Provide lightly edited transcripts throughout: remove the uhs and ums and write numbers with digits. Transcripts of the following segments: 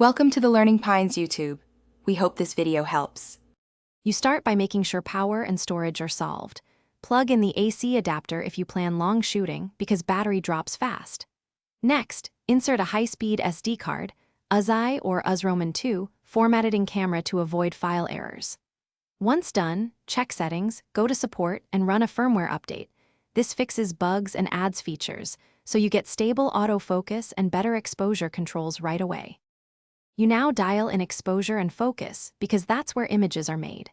Welcome to the Learning Pines YouTube. We hope this video helps. You start by making sure power and storage are solved. Plug in the AC adapter if you plan long shooting because battery drops fast. Next, insert a high-speed SD card, UZI or UZRoman 2, formatted in camera to avoid file errors. Once done, check settings, go to support, and run a firmware update. This fixes bugs and adds features, so you get stable autofocus and better exposure controls right away. You now dial in exposure and focus because that's where images are made.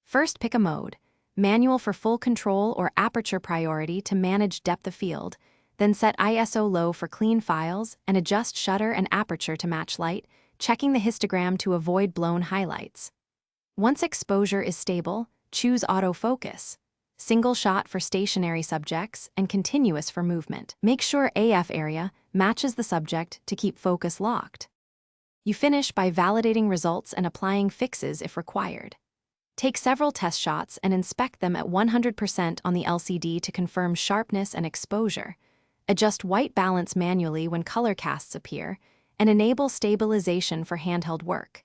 First, pick a mode: manual for full control or aperture priority to manage depth of field, then set ISO low for clean files and adjust shutter and aperture to match light, checking the histogram to avoid blown highlights. Once exposure is stable, choose autofocus, single shot for stationary subjects and continuous for movement. Make sure AF area matches the subject to keep focus locked. You finish by validating results and applying fixes if required. Take several test shots and inspect them at 100% on the LCD to confirm sharpness and exposure. Adjust white balance manually when color casts appear, and enable stabilization for handheld work.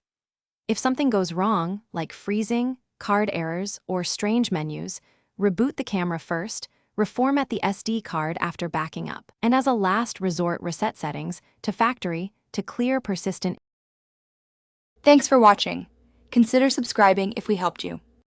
If something goes wrong, like freezing, card errors, or strange menus, reboot the camera first, reformat the SD card after backing up, and as a last resort reset settings to factory to clear persistent. Thanks for watching. Consider subscribing if we helped you.